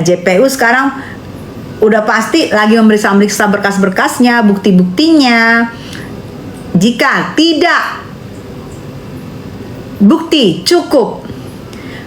JPU sekarang udah pasti lagi memeriksa berkas-berkasnya, bukti-buktinya. Jika tidak bukti cukup,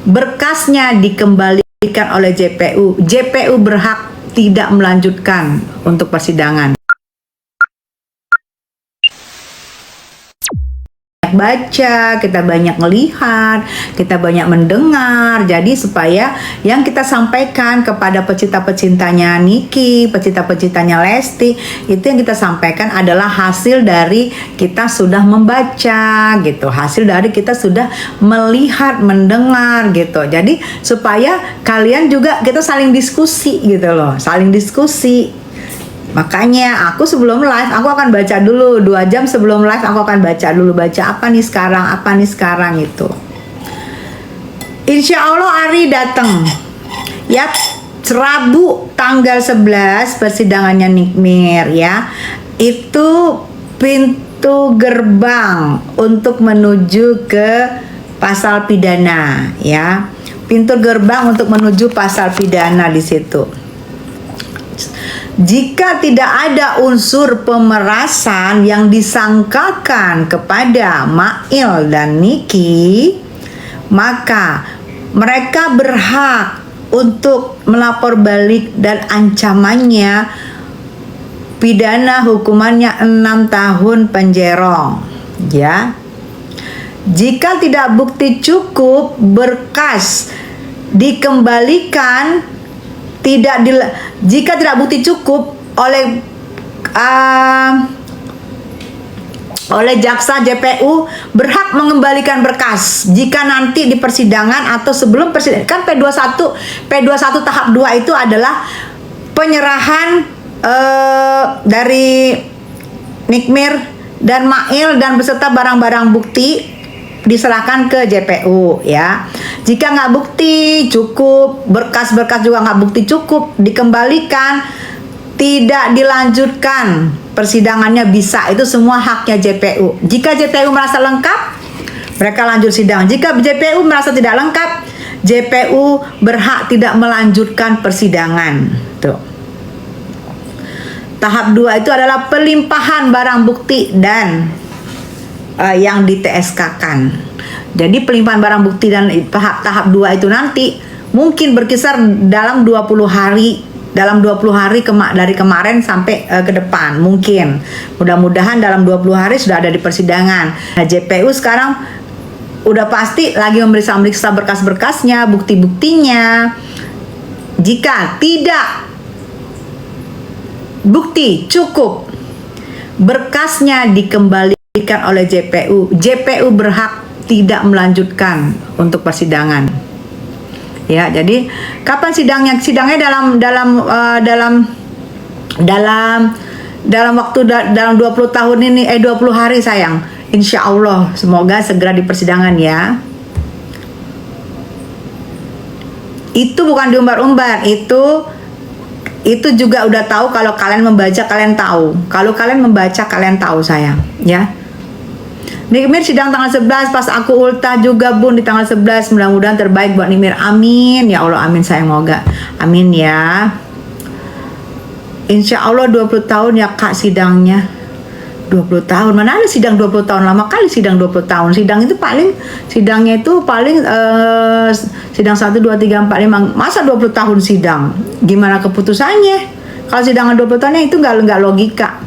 berkasnya dikembalikan oleh JPU. JPU berhak tidak melanjutkan untuk persidangan. Baca, kita banyak melihat, kita banyak mendengar. Jadi supaya yang kita sampaikan kepada pecinta-pecintanya Niki, pecinta-pecintanya Lesti, itu yang kita sampaikan adalah hasil dari kita sudah membaca gitu, hasil dari kita sudah melihat, mendengar gitu. Jadi supaya kalian juga kita saling diskusi gitu loh, saling diskusi. Makanya aku sebelum live aku akan baca dulu 2 jam sebelum live, aku akan baca dulu, baca apa nih sekarang itu. Insya Allah Ari datang ya, Rabu tanggal 11 persidangannya Nikmir ya. Itu pintu gerbang untuk menuju ke pasal pidana ya. Pintu gerbang untuk menuju pasal pidana di situ. Jika tidak ada unsur pemerasan yang disangkakan kepada Mail dan Niki, maka mereka berhak untuk melapor balik dan ancamannya pidana hukumannya 6 tahun penjara. Ya. Jika tidak bukti cukup, berkas dikembalikan. Jika tidak bukti cukup oleh jaksa, JPU berhak mengembalikan berkas jika nanti di persidangan atau sebelum persidangan. Kan P21 tahap 2 itu adalah penyerahan dari Nikmir dan Mail dan beserta barang-barang bukti diserahkan ke JPU ya. Jika nggak bukti cukup, berkas-berkas juga nggak bukti cukup, dikembalikan, tidak dilanjutkan persidangannya bisa. Itu semua haknya JPU. Jika JPU merasa lengkap, mereka lanjut sidang. Jika JPU merasa tidak lengkap, JPU berhak tidak melanjutkan persidangan. Tuh. Tahap 2 itu adalah pelimpahan barang bukti dan yang di TSK-kan. Jadi pelimpahan barang bukti dan tahap 2 itu nanti mungkin berkisar dalam 20 hari. Dalam 20 hari dari kemarin sampai ke depan mungkin. Mudah-mudahan dalam 20 hari sudah ada di persidangan. Nah, JPU sekarang udah pasti lagi memeriksa berkas-berkasnya, bukti-buktinya. Jika tidak bukti cukup, berkasnya dikembalikan oleh JPU. JPU berhak tidak melanjutkan untuk persidangan. Ya, jadi kapan sidangnya? Sidangnya dalam waktu dalam 20 tahun ini 20 hari sayang. Insya Allah semoga segera di persidangan ya. Itu bukan diumbar-umbar, itu juga udah tahu. Kalau kalian membaca kalian tahu. Kalau kalian membaca kalian tahu sayang, ya. Nikmir sidang tanggal 11, pas aku ultah juga bun di tanggal 11. Mudah-mudahan terbaik buat Nikmir. Amin ya Allah, amin sayang, moga. Amin ya. Insya Allah 20 tahun ya kak sidangnya. 20 tahun, mana ada sidang 20 tahun, lama kali sidang 20 tahun. Sidangnya itu paling sidang 1, 2, 3, 4, 5. Masa 20 tahun sidang? Gimana keputusannya? Kalau sidangan 20 tahunnya itu nggak logika.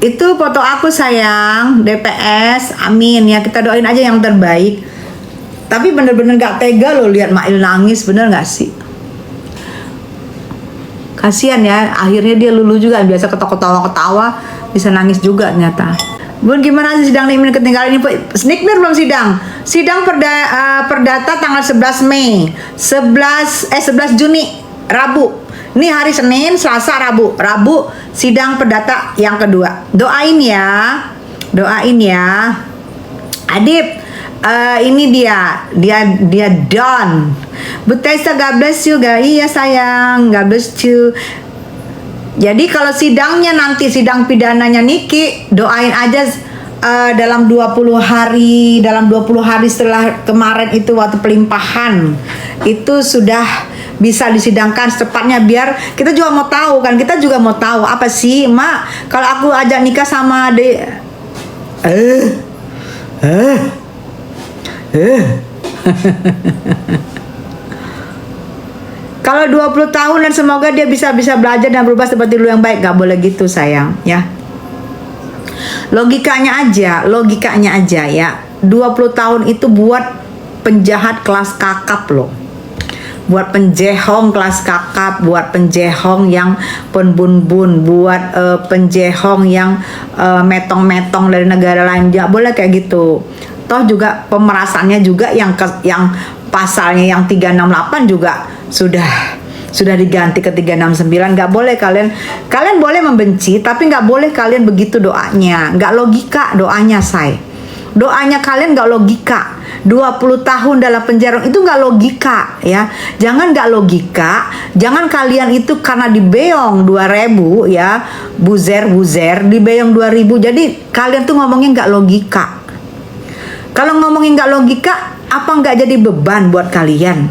Itu foto aku sayang, DPS, amin ya, kita doain aja yang terbaik. Tapi bener-bener gak tega loh lihat Mail nangis, bener gak sih? Kasian ya, akhirnya dia luluh juga, biasa ketawa-ketawa, bisa nangis juga ternyata. Bun, gimana sih sidang Nikmir ketinggalan ini? Nikmir belum sidang. Sidang perdata tanggal 11 Mei, 11 Juni, Rabu. Ini hari Senin, Selasa, Rabu. Rabu sidang perdata yang kedua. Doain ya. Adip, ini dia done. Butesta, God bless you guys. Iya sayang, God bless you. Jadi kalau sidangnya nanti sidang pidananya Niki, doain aja dalam 20 hari, setelah kemarin itu waktu pelimpahan itu sudah bisa disidangkan secepatnya, biar kita juga mau tahu kan, kita juga mau tahu apa sih Mak kalau aku ajak nikah sama kalau 20 tahun dan semoga dia bisa belajar dan berubah seperti lu yang baik. Gak boleh gitu sayang ya. Logikanya aja ya. 20 tahun itu buat penjahat kelas kakap loh. Buat penjehong kelas kakap, buat penjehong yang penbun-bun, buat penjehong yang metong-metong dari negara lain. Gak boleh kayak gitu. Toh juga pemerasannya juga yang pasalnya yang 368 juga sudah diganti ke 369. Nggak boleh kalian boleh membenci tapi nggak boleh kalian begitu doanya. Nggak logika doanya doanya kalian nggak logika. 20 tahun dalam penjara itu nggak logika ya. Jangan nggak logika, jangan kalian itu karena dibeong 2000 ya, buzer dibeong 2000 jadi kalian tuh ngomongnya nggak logika. Kalau ngomongin nggak logika, apa nggak jadi beban buat kalian?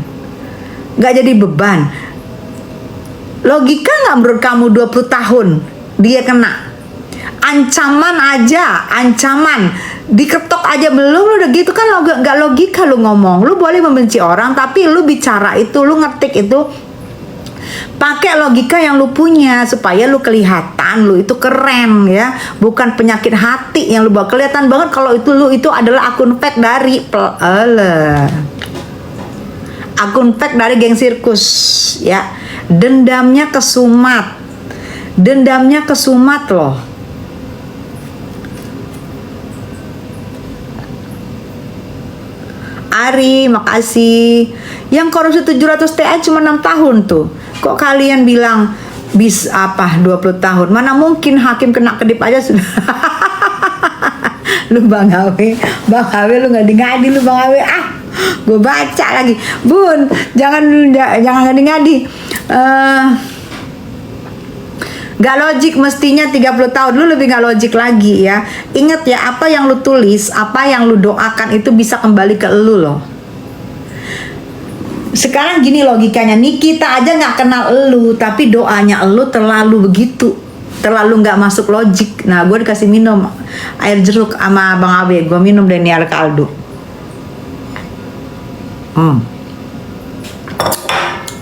Nggak jadi beban. Logika nggak menurut kamu 20 tahun dia kena? Ancaman diketok aja belum, lu udah gitu kan nggak logika lu ngomong. Lu boleh membenci orang tapi lu bicara itu, lu ngetik itu pakai logika yang lu punya supaya lu kelihatan lu itu keren ya, bukan penyakit hati yang lu bawa. Kelihatan banget kalau itu adalah akun fake dari akun fake dari geng sirkus ya. Dendamnya kesumat loh. Ari, makasih. Yang korupsi 700 TA cuma 6 tahun tuh. Kok kalian bilang 20 tahun? Mana mungkin hakim kena kedip aja sudah. Lu Bang Awe lu ngadi-ngadi lu Bang Awe. Gue baca lagi. Bun, jangan ngadi-ngadi. Gak logik mestinya 30 tahun. Lu lebih gak logik lagi ya. Ingat ya, apa yang lu tulis, apa yang lu doakan itu bisa kembali ke lu loh. Sekarang gini logikanya, Nikita aja gak kenal lu, tapi doanya lu terlalu begitu, terlalu gak masuk logik. Nah gue dikasih minum air jeruk sama Bang Abe, gue minum deh nih air kaldu.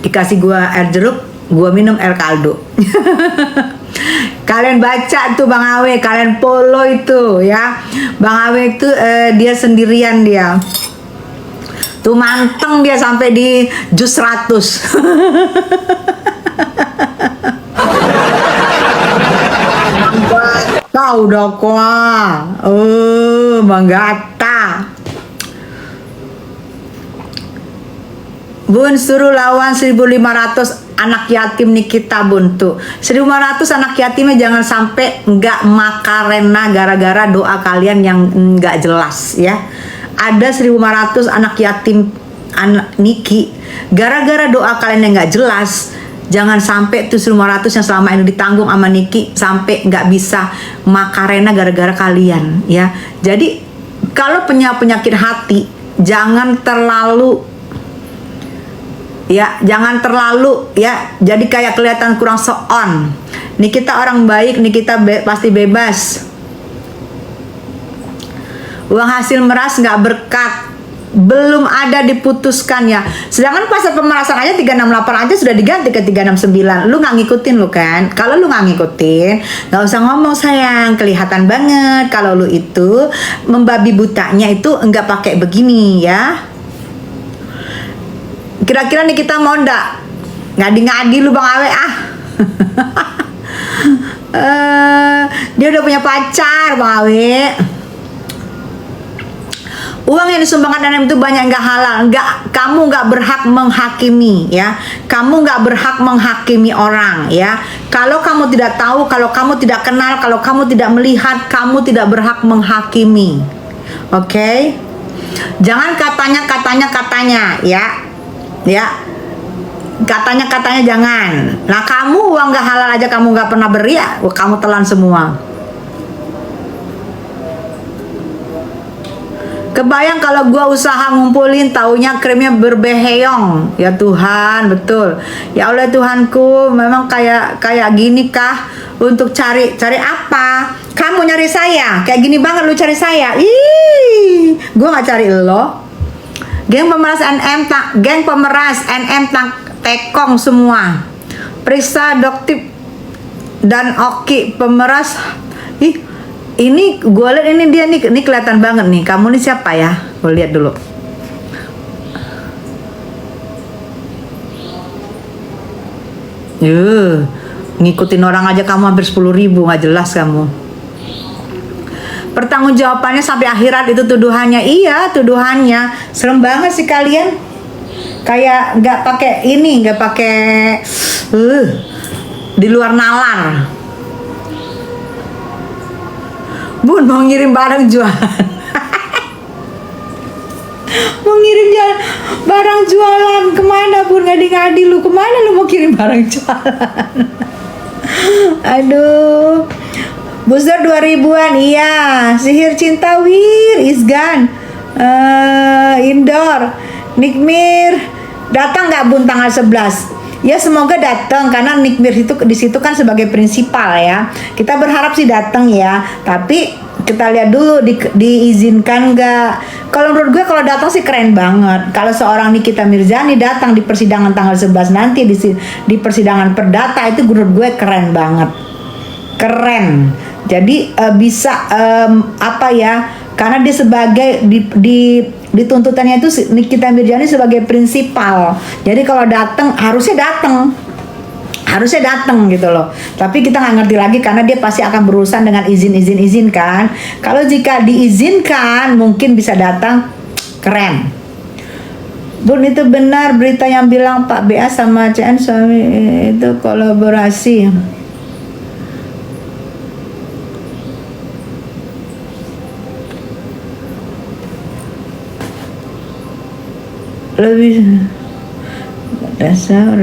Dikasih gue air jeruk, gue minum air kaldu. Kalian baca tuh Bang Awe, kalian follow itu ya. Bang Awe itu dia sendirian dia. Tuh manteng dia sampai di jus 100. Tahu dong kok. Manggata. Bun suruh lawan 1.500 anak yatim Nikita Bun tuh. 1.500 anak yatimnya jangan sampai nggak makarena gara-gara doa kalian yang nggak jelas ya. Ada 1.500 anak yatim anak Niki gara-gara doa kalian yang nggak jelas. Jangan sampai tuh 1.500 yang selama ini ditanggung sama Niki sampai nggak bisa makarena gara-gara kalian ya. Jadi kalau punya penyakit hati jangan terlalu ya, jadi kayak kelihatan kurang so-on. Nikita orang baik, Nikita pasti bebas. Uang hasil meras nggak berkat, belum ada diputuskan ya. Sedangkan pasal pemerasan aja 368 aja sudah diganti ke 369. Lu nggak ngikutin lu kan? Kalau lu nggak ngikutin, nggak usah ngomong sayang. Kelihatan banget kalau lu itu membabi butanya itu nggak pakai begini ya. Kira-kira nih kita mau ndak ngadi-ngadi lu Bang Awe dia udah punya pacar Bang Awe. Uang yang disumbangkan NM itu banyak nggak halal. Kamu nggak berhak menghakimi ya. Kamu nggak berhak menghakimi orang ya. Kalau kamu tidak tahu, kalau kamu tidak kenal, kalau kamu tidak melihat, kamu tidak berhak menghakimi. Oke? Jangan katanya ya. Katanya jangan. Nah kamu uang nggak halal aja kamu nggak pernah beri ya, kamu telan semua. Kebayang kalau gua usaha ngumpulin taunya krimnya berbeheong. Ya Tuhan, betul. Ya Allah Tuhanku, memang kayak gini kah untuk cari apa? Kamu nyari saya. Kayak gini banget lu cari saya. Ih, gua nggak cari lo. Geng pemeras NM tekong semua. Periksa Doktip dan Oki pemeras. Ih, ini gue liat ini dia nih, ini kelihatan banget nih. Kamu nih siapa ya? Gue lihat dulu. Ngikutin orang aja kamu hampir 10.000, nggak jelas kamu. Pertanggungjawabannya sampai akhirat itu tuduhannya. Iya, tuduhannya. Serem banget sih kalian. Kayak nggak pakai ini, nggak pakai di luar nalar. Bun mau ngirim barang jualan. Mau ngirim barang jualan kemana Bun? Ngadi-ngadi lu kemana lu mau kirim barang jualan? Aduh. Booster 2000-an, iya. Sihir cinta Wir Isgan. Indoor Nikmir datang nggak Bun tanggal 11? Ya semoga datang karena Nikmir itu di situ kan sebagai prinsipal ya. Kita berharap sih datang ya. Tapi kita lihat dulu diizinkan nggak. Kalau menurut gue kalau datang sih keren banget. Kalau seorang Nikita Mirzani datang di persidangan tanggal 11 nanti di persidangan perdata itu menurut gue keren banget. Keren. Jadi bisa apa ya? Karena dia sebagai di tuntutannya itu Nikita Mirzani sebagai prinsipal. Jadi kalau datang harusnya datang gitu loh. Tapi kita nggak ngerti lagi karena dia pasti akan berurusan dengan izin kan. Kalau jika diizinkan mungkin bisa datang, keren. Bun itu benar berita yang bilang Pak BA sama CN suami itu kolaborasi. Lebih dasar